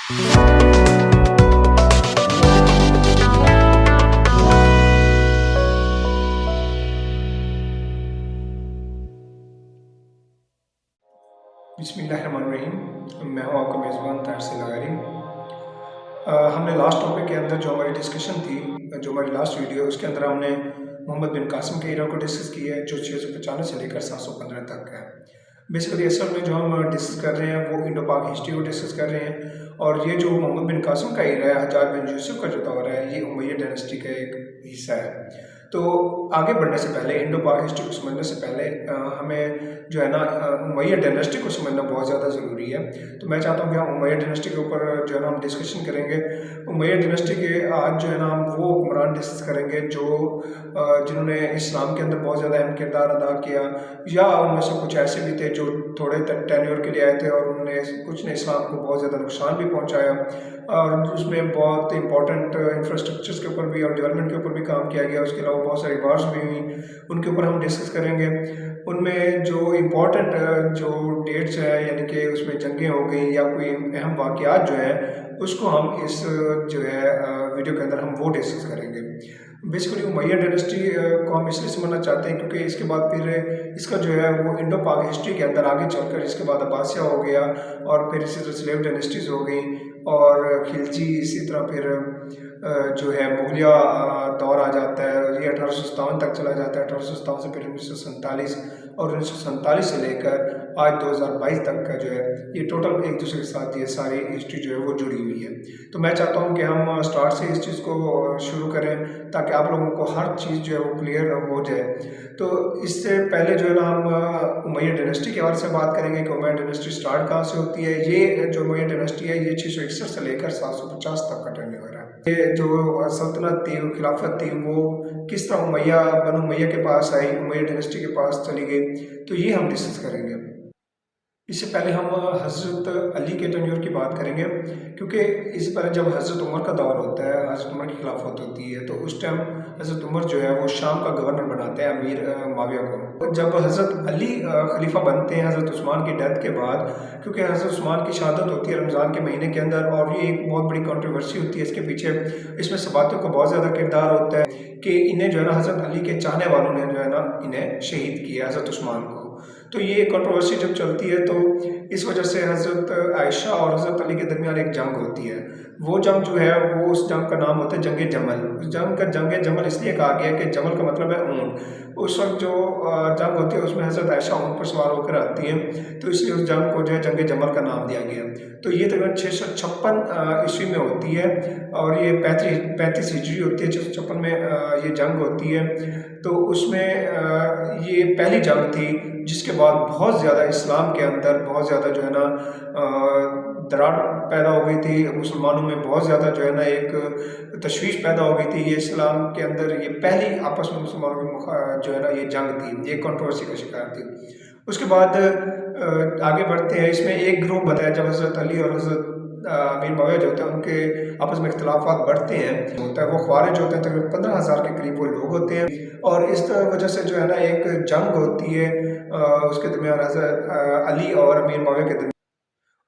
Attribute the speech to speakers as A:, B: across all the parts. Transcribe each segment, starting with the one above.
A: बिस्मिल्लाहिर्रहमानिर्रहीम। मैं हूँ आपका मेज़बान तारसिल लगारी। हमने लास्ट टॉपिक के अंदर जो हमारी डिस्कशन थी, जो हमारी लास्ट वीडियो, उसके अंदर हमने मोहम्मद बिन कासिम के एरा को डिस्कस किया है, जो 695 से लेकर 715 तक है। बेसिकली असल में जो हम डिस्कस कर रहे हैं वो इंडो पाक हिस्ट्री को डिस्कस कर रहे हैं, और ये जो मोहम्मद बिन कासिम का एरा है, हज्जाज बिन यूसुफ का जो दौर है, ये उमैय्यद डायनेस्टी का एक हिस्सा है। तो आगे बढ़ने से पहले, इंडो पाक हिस्ट्री को समझने से पहले हमें जो है ना उमैय्यद डायनेस्टी को समझना बहुत ज़्यादा ज़रूरी है। तो मैं चाहता हूँ कि हम उमैय्यद डायनेस्टी के ऊपर जो है ना हम डिस्कशन करेंगे। उमैय्यद डायनेस्टी के आज जो है ना हम वो हुक्मरान डिस्कस करेंगे जो जिन्होंने इस्लाम के अंदर बहुत ज़्यादा अहम किरदार अदा किया, या उनमें से कुछ ऐसे भी थे जो थोड़े टेन्योर के लिए आए थे और उन्होंने कुछ ने इस्लाम को बहुत ज़्यादा नुकसान भी पहुँचाया, और उसमें बहुत इंपॉर्टेंट इंफ्रास्ट्रक्चर्स के ऊपर भी और डेवलपमेंट के ऊपर भी काम किया गया। उसके अलावा बहुत सारी वार्स भी हुई, उनके ऊपर हम डिस्कस करेंगे। उनमें जो इम्पोर्टेंट जो डेट्स हैं, यानी कि उसमें जंगें हो गई या कोई अहम वाक़यात जो हैं, उसको हम इस जो है वीडियो के अंदर हम वो डिस्कस करेंगे। बेसिकली उमैय्यद डायनेस्टी को हम इसलिए समझना चाहते हैं क्योंकि इसके बाद फिर इसका जो है वो इंडो पाक हिस्ट्री के अंदर आगे चलकर इसके बाद अब्बासिया हो गया, और फिर इसी तरह स्लेव डायनेस्टीज़ हो गई, और खिलजी, इसी तरह फिर जो है मुगलिया दौर आ जाता है। ये 1857 तक चला जाता है। 1857 से फिर 1947, और 1947 से लेकर आज 2022 तक का जो है ये टोटल एक दूसरे के साथ ये सारी हिस्ट्री जो है वो जुड़ी हुई है। तो मैं चाहता हूँ कि हम स्टार्ट से इस चीज़ को शुरू करें ताकि आप लोगों को हर चीज़ जो है वो क्लियर हो जाए। तो इससे पहले जो है ना हम उमैय्यद डायनेस्टी के हवाले से बात करेंगे कि उमैय्यद डायनेस्टी स्टार्ट कहाँ से होती है। ये जो उमैय्यद डायनेस्टी है ये 661 से लेकर 750 तक का टेन्योर है। ये जो सल्तनत थी, वो खिलाफत थी, वो किस तरह बनु उमैया के पास आई, उमैय्यद डायनेस्टी के पास चली गई, तो ये हम डिस्कस करेंगे। इससे पहले हम हज़रत अली के टेन्योर की बात करेंगे, क्योंकि इससे पहले जब हज़रत उमर का दौर होता है, हज़रत उमर की खिलाफत होती है, तो उस टाइम हज़रत उमर जो है वो शाम का गवर्नर बनाते हैं अमीर माविया को। जब हज़रत अली खलीफा बनते हैं हज़रत उस्मान की डेथ के बाद, क्योंकि हज़रत उस्मान की शहादत होती है रमज़ान के महीने के अंदर, और ये एक बहुत बड़ी कंट्रोवर्सी होती है इसके पीछे। इसमें सबातियों का बहुत ज़्यादा किरदार होता है कि इन्हें जो है ना हज़रत अली के चाहने वालों ने जो है ना इन्हें शहीद किया, हज़रत उस्मान को। तो ये कंट्रोवर्सी जब चलती है तो इस वजह से हज़रत आयशा और हज़रत अली के दरमियान एक जंग होती है। वो जंग जो है वो, उस जंग का नाम होता है जंग जमल। उस जंग का जंग जमल इसलिए कहा गया कि जमल का मतलब है ऊँट। उस वक्त जो जंग होती है उसमें हज़रत आयशा ऊँट पर सवार होकर आती हैं, तो इसलिए उस जंग को जो है जंग जमल का नाम दिया गया। तो ये तकरीबन 656 ईस्वी में होती है, और ये 35 हिजरी होती है। 656 में ये जंग होती है। तो उसमें ये पहली जंग थी जिसके बाद बहुत ज़्यादा इस्लाम के अंदर बहुत ज़्यादा जो है ना दरार पैदा हो गई थी। मुसलमानों में बहुत ज़्यादा जो है ना एक तशवीश पैदा हो गई थी। ये इस्लाम के अंदर ये पहली आपस में मुसलमानों की जो है ना ये जंग थी, ये कंट्रोवर्सी का शिकार थी। उसके बाद आगे बढ़ते हैं। इसमें एक ग्रुप बताया जब हज़रत अली और हज़रत अमीर मुआविया जो होते हैं उनके आपस में इख्तिलाफात बढ़ते हैं, होता है वो ख्वारिज होते हैं, तकरीबन 15,000 के करीब वो लोग होते हैं, और इस वजह से जो है ना एक जंग होती है उसके दरमियान हज़रत अली और अमीर मुआविया के दरमियान।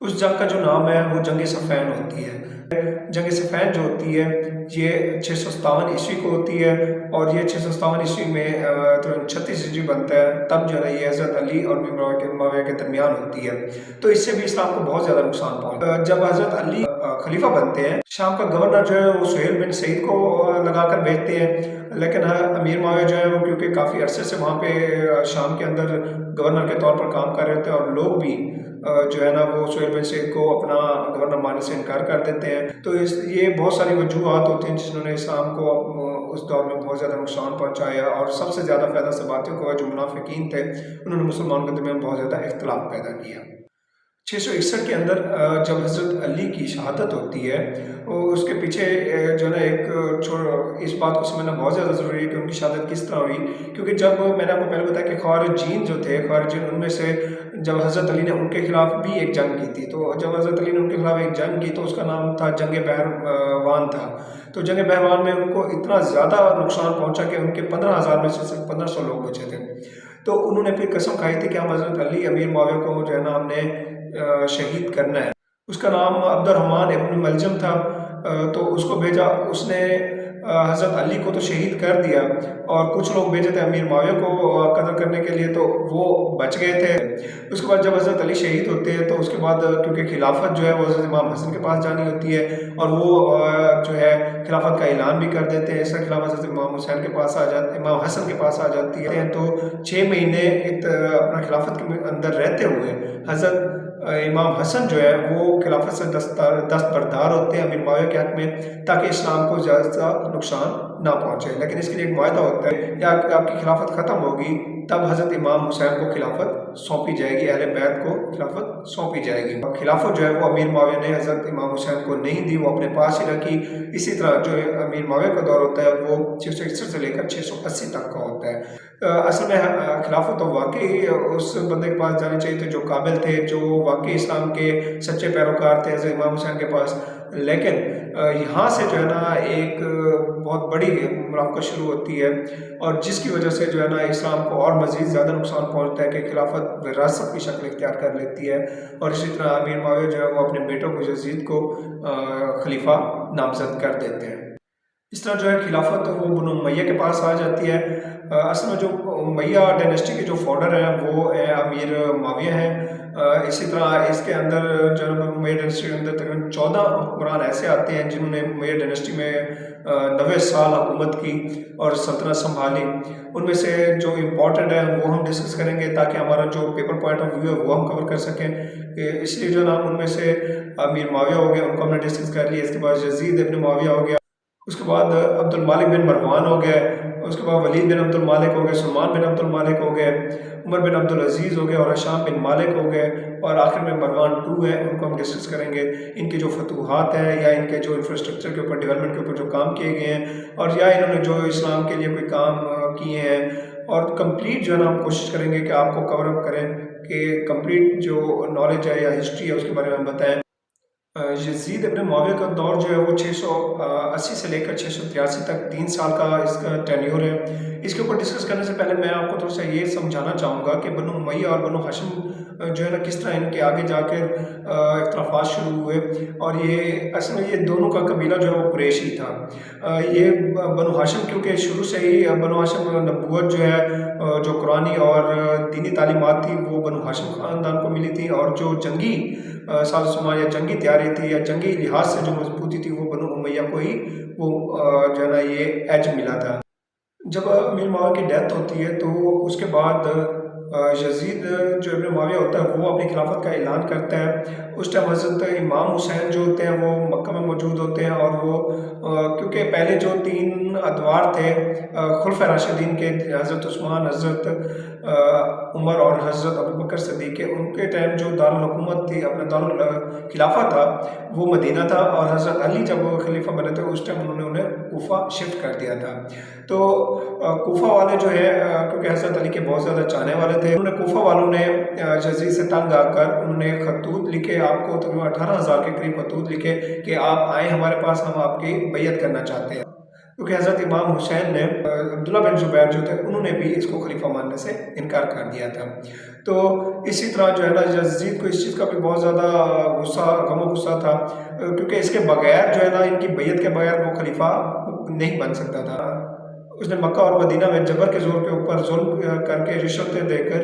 A: उस जंग का जो नाम है वो जंग सफ़ैन होती है। जंग सफ़ैन जो होती है ये 657 ईस्वी को होती है, और ये 657 ईस्वी में तो 36 हिजरी बनता है। तब जो है ये हज़रत अली और मुआविया के दरमियान होती है। तो इससे भी इस्लाम को बहुत ज़्यादा नुकसान पहुँचा। जब हज़रत अली खलीफा बनते हैं, शाम का गवर्नर जो है वो सुहेल बिन सईद को लगा कर भेजते हैं, लेकिन अमीर मुआविया जो है वो क्योंकि काफ़ी अरसे से वहाँ पे शाम के अंदर गवर्नर के तौर पर काम कर रहे थे, और लोग भी जो है ना वो सुहेल बिन सईद को अपना गवर्नर मानने से इनकार कर देते हैं। तो ये बहुत सारी वजूहात होती हैं जिन्होंने इस्लाम को उस दौर में बहुत ज़्यादा नुकसान पहुँचाया, और सबसे ज़्यादा फ़ायदा सबातियों को जो मुनाफिकीन थे उन्होंने मुसलमानों के दरमियान बहुत ज़्यादा इख्तिलाफ पैदा किया। 661 के अंदर जब हज़रत अली की शहादत होती है, उसके पीछे जो है ना एक इस बात को समझना बहुत ज़्यादा ज़रूरी है कि उनकी शहादत किस तरह हुई। क्योंकि जब मैंने आपको पहले बताया कि ख़वारिजीन जो थे, ख़वारिजीन उनमें से जब हज़रत अली ने उनके खिलाफ भी एक जंग की थी, तो जब हज़रत अली ने उनके खिलाफ एक जंग की तो उसका नाम था जंग बहरवान था। तो जंग बहरवान में उनको इतना ज़्यादा नुकसान पहुँचा कि उनके 15,000 में से सिर्फ 1500 लोग बचे थे। तो उन्होंने फिर कसम खाई थी कि हम हज़रत अली अमीर मुआविया को जो है ना हमने शहीद करना है। उसका नाम अब्दुर्रहमान इब्न मलजम था। तो उसको भेजा, उसने हज़रत अली को तो शहीद कर दिया और कुछ लोग भेजे थे अमीर मुआविया को कत्ल करने के लिए, तो वो बच गए थे। उसके बाद जब हज़रत अली शहीद होते हैं तो उसके बाद क्योंकि खिलाफत जो है वो हज़रत इमाम हसन के पास जानी होती है और वो जो है खिलाफत का ऐलान भी कर देते हैं। इसका खिलाफत हज़रत इमाम हुसैन के पास आ जाती, इमाम हसन के पास आ जाती है। तो 6 महीने अपना खिलाफत के अंदर रहते हुए हज़रत इमाम हसन जो है वो खिलाफत से दस्तबरदार होते हैं अमीर मुआविया के हक़ में, ताकि इस्लाम को ज़्यादा नुकसान ना पहुँचे। लेकिन इसके लिए एक मुआहदा होता है, या आपकी खिलाफत ख़त्म होगी तब हज़रत इमाम हुसैन को खिलाफत सौंपी जाएगी, अहले बैत को खिलाफत सौंपी जाएगी। और खिलाफत जो है वो अमीर मुआविया ने हज़रत इमाम हुसैन को नहीं दी, वो अपने पास ही रखी। इसी तरह जो अमीर मुआविया का दौर होता है वो 661 से लेकर 680 तक का होता है। असल में खिलाफत तो वाकई उस बंदे के पास जानी चाहिए थे जो काबिल थे, जो वाकई इस्लाम के सच्चे पैरोकार थे हज़रत इमाम हुसैन के पास। लेकिन यहाँ से जो है ना एक बहुत बड़ी मुनाफ़क़त शुरू होती है, और जिसकी वजह से जो है ना इस्लाम को और मज़ीद ज़्यादा नुकसान पहुँचता है कि खिलाफत विरासत की शक्ल इख्तियार कर लेती है। और इसी तरह अमीर मुआविया जो है वो अपने बेटों को यज़ीद को खलीफा नामज़द कर देते हैं। इस तरह जो है खिलाफत वो बनु उमैया के पास आ जाती है। असल में जो उमैया डायनेस्टी के जो फाउंडर हैं वो अमीर मुआविया हैं। इसी तरह इसके अंदर जो है उमैया डायनेस्टी के अंदर तकरीबन 14 हुक्मरान ऐसे आते हैं जिन्होंने उमैया डायनेस्टी में 90 साल हुकूमत की और सल्तनत संभाली। उनमें से जो इम्पोर्टेंट है वो हम डिस्कस करेंगे ताकि हमारा जो पेपर पॉइंट ऑफ व्यू है वो हम कवर कर सकें। इसलिए जो नाम उनमें से अमीर मुआविया हो गया, उनको हमने डिस्कस कर लिया। इसके बाद यज़ीद इब्न मुआविया हो गया, उसके बाद अब्दुल मालिक बिन मरवान हो गए, उसके बाद वलीद बिन अब्दुल मालिक हो गए, सुलेमान बिन अब्दुल मालिक हो गए, उमर बिन अब्दुल अजीज़ हो गए और हिशाम बिन मालिक हो गए, और आखिर में मरवान 2 है, उनको हम डिस्कस करेंगे। इनके जो फतूहात हैं या इनके जो इंफ्रास्ट्रक्चर के ऊपर, डेवलपमेंट के ऊपर जो काम किए गए हैं, और या इन्होंने जो इस्लाम के लिए कोई काम किए हैं, और कंप्लीट जो है ना हम कोशिश करेंगे कि आपको कवर अप करें कि कंप्लीट जो नॉलेज है या हिस्ट्री है उसके बारे में हम बताएँ। यज़ीद इब्न मुआविया का दौर जो है वो 680 से लेकर 683 तक 3 साल का इसका टेन्योर है। इसके ऊपर डिस्कस करने से पहले मैं आपको थोड़ा सा ये समझाना चाहूँगा कि बनु उमैया और बनु हाशिम जो है ना किस तरह इनके आगे जाकर इख्तिलाफ़ात शुरू हुए, और ये असल में ये दोनों का कबीला जो है वो कुरैशी था। ये बनु हाशिम क्योंकि शुरू से ही बनु हाशिम नबूवत जो है जो कुरानी और दीनी तालीमात थी वो बनु हाशिम ख़ानदान को मिली थी, और जो जंगी साज़ो-सामान या जंगी तैयारी थी या जंगी लिहाज से जो मजबूती थी वो बनु उमैया को ही वो जो है ना ये एज मिला था। जब अमीर मुआविया की डेथ होती है तो उसके बाद यज़ीद जो इब्न मुआविया होता है वो अपनी खिलाफत का ऐलान करता है। उस टाइम हज़रत इमाम हुसैन जो होते हैं वो मक्का में मौजूद होते हैं, और वो क्योंकि पहले जो 3 अदवार थे खुलफ़ाए राशिदीन के, हज़रत उस्मान, हज़रत उमर और हज़रत अबू बकर सिद्दीक़ के, उनके टाइम जो दारुल हुकूमत थी, अपना दारुल खिलाफा था वो मदीना था, और हज़रत अली जब वो खलीफा बने थे उस टाइम उन्होंने उन्हें कूफा शिफ्ट कर दिया था। तो कूफा वाले जो है क्योंकि हज़रत अली के बहुत ज़्यादा चाहने वाले थे, उन्होंने कूफा वालों ने यज़ीद से तंग आकर उन्होंने खतूत लिखे, आपको तकरीबन 18,000 के करीब खतूत लिखे कि आप आए हमारे पास, हम आपकी बैयत करना चाहते हैं। क्योंकि हज़रत इमाम हुसैन ने अब्दुल्ला बिन ज़ुबैर जो थे उन्होंने भी इसको खलीफा मानने से इनकार कर दिया था। तो इसी तरह जो है ना यज़ीद को इस चीज़ का भी बहुत ज़्यादा गुस्सा था, क्योंकि इसके बगैर जो है ना इनकी बैयत के बगैर वो खलीफा नहीं बन सकता था। उसने मक्का और मदीना में जबर के ज़ोर के ऊपर जुल्म करके, रिश्वतें देकर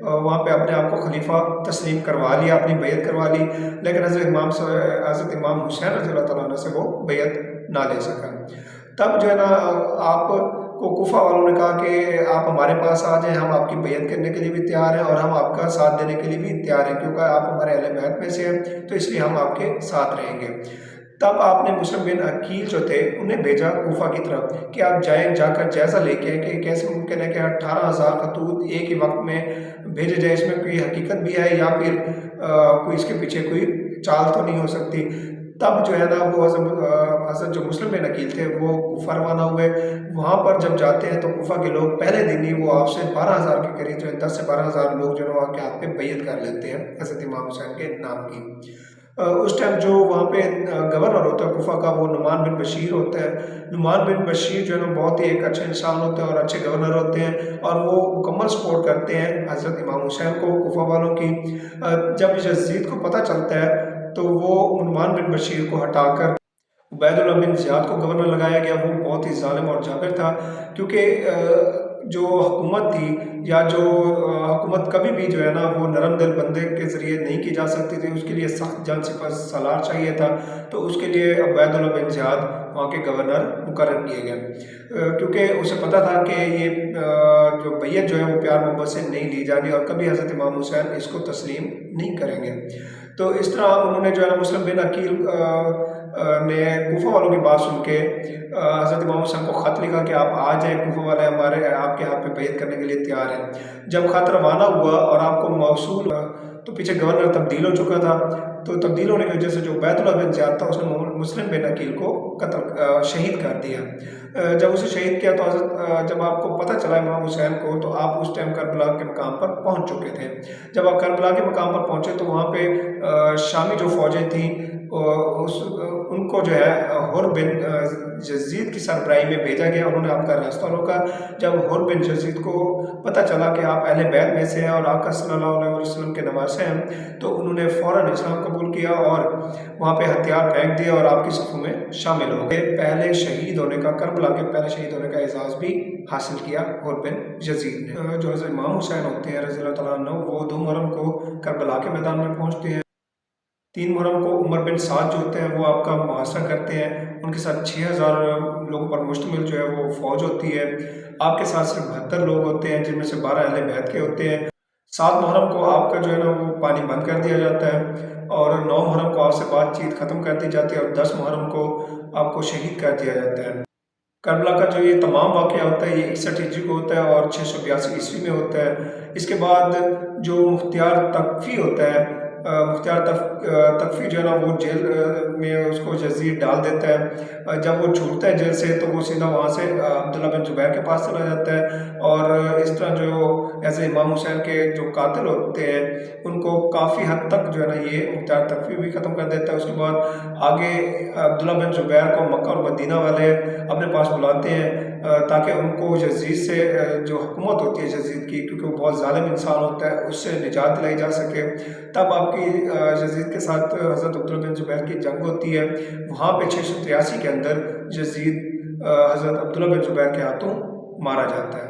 A: वहाँ पे अपने आप को खलीफा तस्लीम करवा लिया, अपनी बैयत करवा ली। लेकिन हज़रत इमाम हुसैन रज़ियल्लाहु तआला अन्हु से वो बैयत ना ले सका। तब जो है ना आपको कूफा वालों ने कहा कि आप हमारे पास आ जाएं, हम आपकी बैयत करने के लिए भी तैयार हैं और हम आपका साथ देने के लिए भी तैयार हैं, क्योंकि आप हमारे अहले बैत में से हैं, तो इसलिए हम आपके साथ रहेंगे। तब आपने मुस्लिम बिन अकील जो थे उन्हें भेजा कूफा की तरफ कि आप जाकर जायज़ा लेके कि कैसे मुमकिन है कि 18,000 खतूत एक ही वक्त में भेजे जाए, इसमें कोई हकीकत भी है या फिर कोई इसके पीछे कोई चाल तो नहीं हो सकती। तब जो है ना वो हज़रत जो मुस्लिम बिन अकील थे वो कूफा रवाना हुए। वहाँ पर जब जाते हैं तो कूफा के लोग पहले दिन ही वो आपसे 12,000 के करीब जो है 10 से 12,000 लोग जो है वहाँ के हाथ पे बैयत कर लेते हैं हज़रत इमाम हुसैन के नाम की। उस टाइम जो वहाँ पे गवर्नर होता है कूफा का वो नुमान बिन बशीर होता है। नुमान बिन बशीर जो है ना बहुत ही एक अच्छे इंसान होते हैं और अच्छे गवर्नर होते हैं, और वो मुकम्मल सपोर्ट करते हैं हज़रत इमाम हुसैन को कूफा वालों की। जब यज़ीद को पता चलता है تو وہ نعمان بن بشیر کو ہٹا کر عبید اللہ بن زیاد کو گورنر لگایا گیا۔ وہ بہت ہی ظالم اور جابر تھا، کیونکہ جو حکومت تھی یا جو حکومت کبھی بھی جو ہے نا وہ نرم دل بندے کے ذریعے نہیں کی جا سکتی تھی، اس کے لیے سخت جان سپہ سالار چاہیے تھا۔ تو اس کے لیے عبید اللہ بن زیاد وہاں کے گورنر مقرر کیے گئے، کیونکہ اسے پتہ تھا کہ یہ جو بیعت جو ہے وہ پیار محبت سے نہیں لی جانی اور کبھی حضرت امام حسین اس کو تسلیم نہیں کریں گے۔ تو اس طرح انہوں نے جو ہے نا مسلم بن عقیل نے کوفہ والوں کی بات سن کے حضرت امام حسین کو خط لکھا کہ آپ آ جائیں، کوفہ والے ہمارے آپ کے ہاتھ پہ بیعت کرنے کے لیے تیار ہیں۔ جب خط روانہ ہوا اور آپ کو موصول تو پیچھے گورنر تبدیل ہو چکا تھا، تو تبدیل ہونے کی وجہ سے جو عبید اللہ بن زیاد تھا اس نے مسلم بن عقیل کو شہید کر دیا۔ جب اسے شہید کیا تو حضرت جب آپ کو پتہ چلا امام حسین کو تو آپ اس ٹائم کربلا کے مقام پر پہنچ چکے تھے۔ جب آپ کربلا کے مقام پر پہنچے تو وہاں پہ شامی جو فوجیں تھیں ان کو جو ہے حر بن یزید کی سربراہی میں بھیجا گیا، انہوں نے آپ کا راستہ روکا۔ جب حر بن یزید کو پتہ چلا کہ آپ اہل بیت میں سے ہیں اور آقا صلی اللہ علیہ وسلم کے نواسے ہیں تو انہوں نے فوراً اسلام قبول کیا اور وہاں پہ ہتھیار پھینک دیا اور آپ کی صفوں میں شامل ہو گئے۔ پہلے شہید ہونے کا، کربلا کے پہلے شہید ہونے کا اعزاز بھی حاصل کیا حر بن یزید نے۔ جو حضرت امام حسین ہوتے ہیں رضی اللہ تعالیٰ عنہ، وہ 2 محرم کو کربلا کے میدان میں پہنچتے ہیں۔ 3 محرم کو عمر بن سعد جو ہوتے ہیں وہ آپ کا محاصرہ کرتے ہیں، ان کے ساتھ 6000 لوگوں پر مشتمل جو ہے وہ فوج ہوتی ہے۔ آپ کے ساتھ صرف 72 لوگ ہوتے ہیں جن میں سے 12 اہل بیت کے ہوتے ہیں۔ 7 محرم کو آپ کا جو ہے نا وہ پانی بند کر دیا جاتا ہے اور 9 محرم کو آپ سے بات چیت ختم کر دی جاتی ہے اور 10 محرم کو آپ کو شہید کر دیا جاتا ہے۔ کربلا کا جو یہ تمام واقعہ ہوتا ہے یہ 61 ہجری کو ہوتا ہے اور 682 عیسوی میں ہوتا ہے۔ اس کے بعد جو مختار تقفی ہوتا ہے، مختار تقفی جو ہے نا وہ جیل میں اس کو یزید ڈال دیتا ہے۔ جب وہ چھوٹتا ہے جیل سے تو وہ سیدھا وہاں سے عبداللہ بن زبیر کے پاس چلا جاتا ہے اور اس طرح جو ایسے امام حسین کے جو قاتل ہوتے ہیں ان کو کافی حد تک جو ہے نا یہ مختار تقفی بھی ختم کر دیتا ہے۔ اس کے بعد آگے عبداللہ بن زبیر کو مکہ اور مدینہ والے اپنے پاس بلاتے ہیں تاکہ ان کو یزید سے جو حکومت ہوتی ہے یزید کی، کیونکہ وہ بہت ظالم انسان ہوتا ہے، اس سے نجات دلائی جا سکے۔ تب آپ کی یزید کے ساتھ حضرت عبداللہ بن زبیر کی جنگ ہوتی ہے، وہاں پہ 683 کے اندر یزید حضرت عبداللہ بن زبیر کے ہاتھوں مارا جاتا ہے۔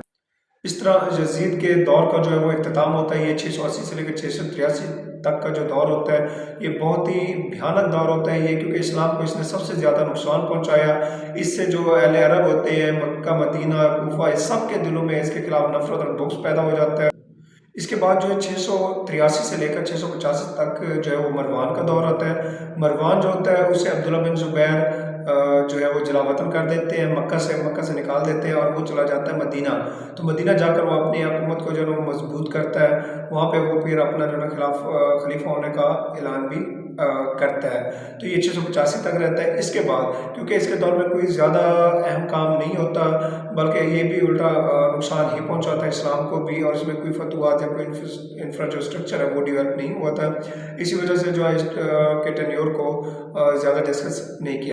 A: اس طرح یزید کے دور کا جو ہے وہ اختتام ہوتا ہے۔ یہ 680 سے لے کر 683 تک کا جو دور ہوتا ہے یہ بہت ہی بھیانک دور ہوتا ہے یہ، کیونکہ اسلام کو اس نے سب سے زیادہ نقصان پہنچایا۔ اس سے جو اہل عرب ہوتے ہیں مکہ مدینہ کوفہ، اس سب کے دلوں میں اس کے خلاف نفرت اور بغض پیدا ہو جاتا ہے۔ اس کے بعد جو ہے 683 سے لے کر 685 تک جو ہے وہ مروان کا دور ہوتا ہے۔ مروان جو ہوتا ہے اسے عبداللہ بن زبیر جو ہے وہ جلا وطن کر دیتے ہیں، مکہ سے نکال دیتے ہیں اور وہ چلا جاتا ہے مدینہ۔ تو مدینہ جا کر وہ اپنی حکومت کو جو ہے وہ مضبوط کرتا ہے، وہاں پہ وہ پھر اپنا جو ہے خلیفہ ہونے کا اعلان بھی کرتا ہے۔ تو یہ 685 تک رہتا ہے۔ اس کے بعد کیونکہ اس کے دور میں کوئی زیادہ اہم کام نہیں ہوتا بلکہ یہ بھی الٹا نقصان ہی پہنچاتا ہے اسلام کو بھی، اور اس میں کوئی فتوحات یا کوئی انفراسٹرکچر ہے وہ ڈیولپ نہیں ہوا تھا، اسی وجہ سے جو ہے اس کے ٹینیور کو زیادہ ڈسکس نہیں کیا۔